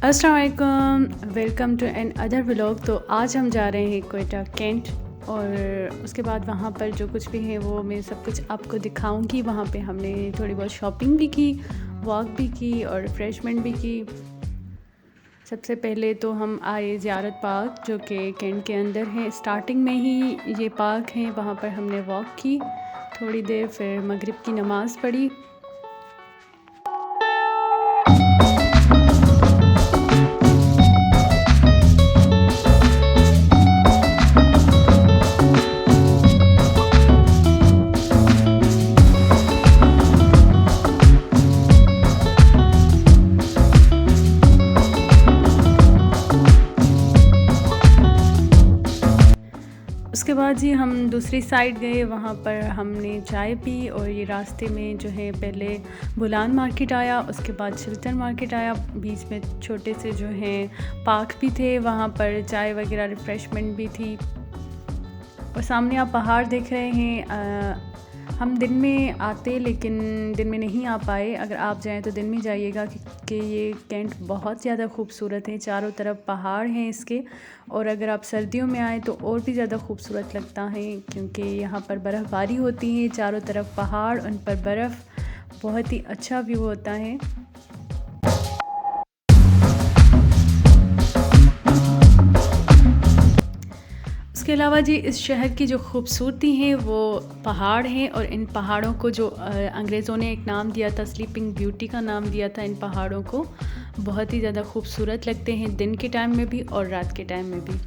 अस्सलाम वालेकुम, welcome to another vlog. तो आज हम जा रहे हैं क्वेटा कैंट और उसके बाद वहाँ पर जो कुछ भी है वो मैं सब कुछ आपको दिखाऊंगी। वहाँ पे हमने थोड़ी बहुत शॉपिंग भी की, वॉक भी की और रिफ़्रेशमेंट भी की। सबसे पहले तो हम आए ज़ियारत पार्क जो कि कैंट के अंदर है। स्टार्टिंग में ही ये पार्क है, वहाँ पर हमने वॉक की थोड़ी देर, फिर मगरिब की नमाज़ पढ़ी। उसके बाद जी हम दूसरी साइड गए, वहाँ पर हमने चाय पी और ये रास्ते में जो है पहले बुलान मार्केट आया, उसके बाद चिल्टन मार्केट आया। बीच में छोटे से जो हैं पार्क भी थे, वहाँ पर चाय वगैरह रिफ़्रेशमेंट भी थी। और सामने आप पहाड़ देख रहे हैं। हम दिन में आते लेकिन दिन में नहीं आ पाए। अगर आप जाएं तो दिन में जाइएगा कि ये कैंट बहुत ज़्यादा खूबसूरत है, चारों तरफ पहाड़ हैं इसके। और अगर आप सर्दियों में आएँ तो और भी ज़्यादा खूबसूरत लगता है क्योंकि यहाँ पर बर्फ़बारी होती है, चारों तरफ पहाड़, उन पर बर्फ़, बहुत ही अच्छा व्यू होता है। इसके अलावा जी इस शहर की जो खूबसूरती है वो पहाड़ हैं और इन पहाड़ों को जो अंग्रेज़ों ने एक नाम दिया था, स्लीपिंग ब्यूटी का नाम दिया था इन पहाड़ों को। बहुत ही ज़्यादा खूबसूरत लगते हैं दिन के टाइम में भी और रात के टाइम में भी।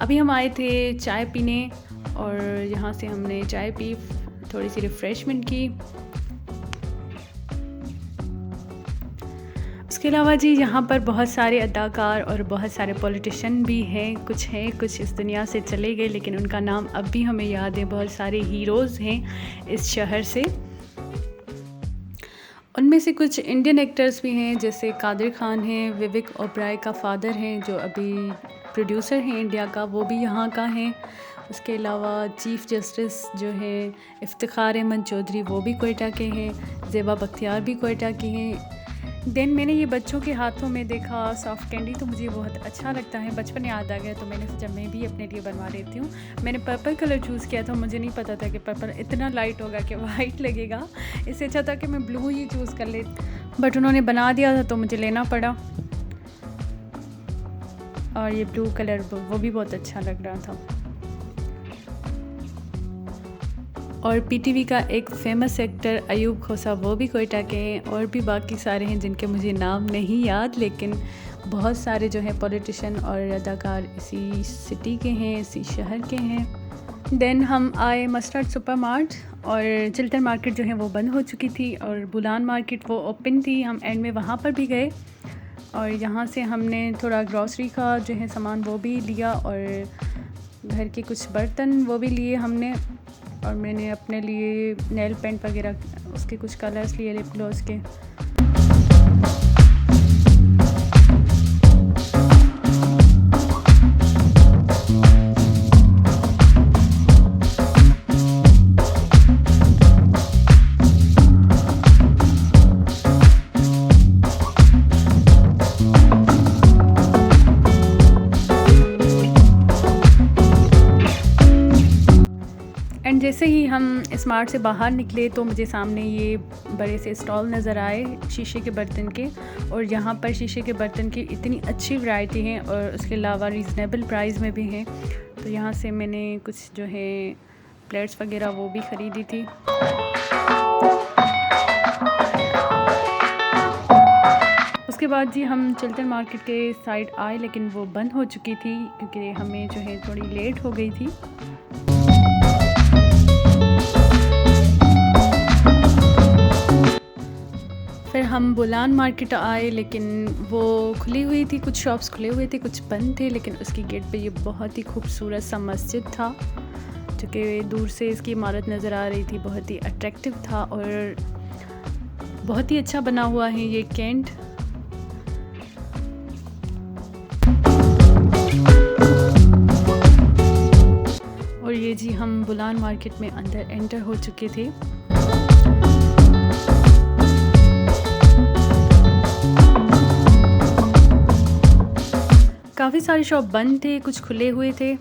अभी हम आए थे चाय पीने और यहाँ से हमने चाय पी, थोड़ी सी रिफ़्रेशमेंट की। उसके अलावा जी यहाँ पर बहुत सारे अदाकार और बहुत सारे पॉलिटिशियन भी हैं, कुछ इस दुनिया से चले गए लेकिन उनका नाम अब भी हमें याद है। बहुत सारे हीरोज़ हैं इस शहर से, उनमें से कुछ इंडियन एक्टर्स भी हैं जैसे कादिर खान हैं, विवेक ओबराय का फादर हैं जो अभी प्रोड्यूसर हैं इंडिया का, वो भी यहाँ का हैं। उसके अलावा चीफ़ जस्टिस जो है इफ्तिखार अहमद चौधरी, वो भी क्वेटा के हैं। ज़ेबा बख्तियार भी क्वेटा की हैं। देन मैंने ये बच्चों के हाथों में देखा सॉफ्ट कैंडी, तो मुझे बहुत अच्छा लगता है, बचपन याद आ गया। तो मैंने सोचा मैं भी अपने लिए बनवा लेती हूँ। मैंने पर्पल कलर चूज़ किया था, मुझे नहीं पता था कि पर्पल इतना लाइट होगा कि वाइट लगेगा। इससे अच्छा था कि मैं ब्लू ही चूज़ कर ले, बट उन्होंने बना दिया था तो मुझे लेना पड़ा। और ये ब्लू कलर वो भी बहुत अच्छा लग रहा था। और पीटीवी का एक फ़ेमस एक्टर अयूब खोसा, वो भी क्वेटा के हैं। और भी बाकी सारे हैं जिनके मुझे नाम नहीं याद, लेकिन बहुत सारे जो हैं पॉलिटिशियन और अदाकार इसी सिटी के हैं, इसी शहर के हैं। देन हम आए मस्टर्ड सुपर मार्ट और चिल्टन मार्केट जो है वो बंद हो चुकी थी और बुलान मार्केट वो ओपन थी। हम एंड में वहाँ पर भी गए और यहाँ से हमने थोड़ा ग्रॉसरी का जो है सामान वो भी लिया और घर के कुछ बर्तन वो भी लिए हमने। और मैंने अपने लिए नेल पेंट वगैरह उसके कुछ कलर्स लिए, लिप ग्लॉस के। एंड जैसे ही हम स्मार्ट से बाहर निकले तो मुझे सामने ये बड़े से स्टॉल नज़र आए शीशे के बर्तन के। और यहाँ पर शीशे के बर्तन की इतनी अच्छी वैरायटी है और उसके अलावा रीज़नेबल प्राइस में भी हैं। तो यहाँ से मैंने कुछ जो है प्लेट्स वगैरह वो भी ख़रीदी थी। उसके बाद जी हम चिल्टन मार्केट के साइड आए लेकिन वो बंद हो चुकी थी क्योंकि हमें जो है थोड़ी लेट हो गई थी। फिर हम बुलान मार्केट आए लेकिन वो खुली हुई थी, कुछ शॉप्स खुले हुए थे, कुछ बंद थे। लेकिन उसकी गेट पे ये बहुत ही खूबसूरत सा मस्जिद था जो कि दूर से इसकी इमारत नज़र आ रही थी, बहुत ही अट्रैक्टिव था और बहुत ही अच्छा बना हुआ है ये कैंट। और ये जी हम बुलान मार्केट में अंदर एंटर हो चुके थे। काफ़ी सारे शॉप बंद थे, कुछ खुले हुए थे।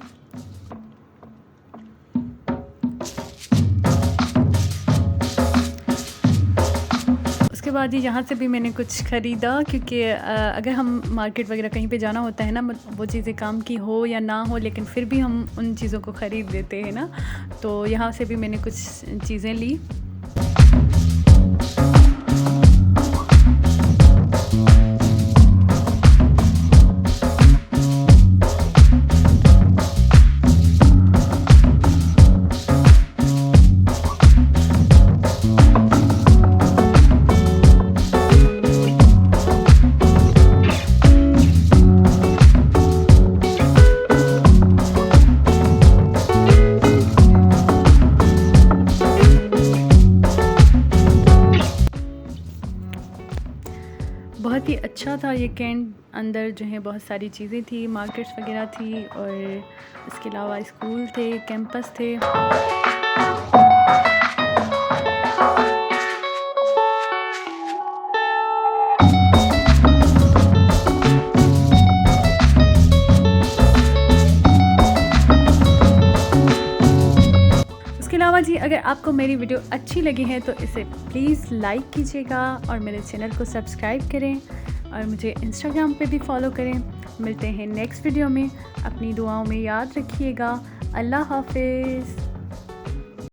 उसके बाद ही यहाँ से भी मैंने कुछ ख़रीदा, क्योंकि अगर हम मार्केट वगैरह कहीं पे जाना होता है ना, वो चीज़ें काम की हो या ना हो, लेकिन फिर भी हम उन चीज़ों को ख़रीद लेते हैं ना। तो यहाँ से भी मैंने कुछ चीज़ें ली। बहुत ही अच्छा था ये कैंट। अंदर जो है बहुत सारी चीज़ें थी, मार्केट्स वगैरह थी, और इसके अलावा स्कूल थे, कैंपस थे। इसके अलावा जी, अगर आपको मेरी वीडियो अच्छी लगी है तो इसे प्लीज़ लाइक कीजिएगा और मेरे चैनल को सब्सक्राइब करें, और मुझे इंस्टाग्राम पे भी फॉलो करें। मिलते हैं नेक्स्ट वीडियो में। अपनी दुआओं में याद रखिएगा। अल्लाह हाफ़िज़।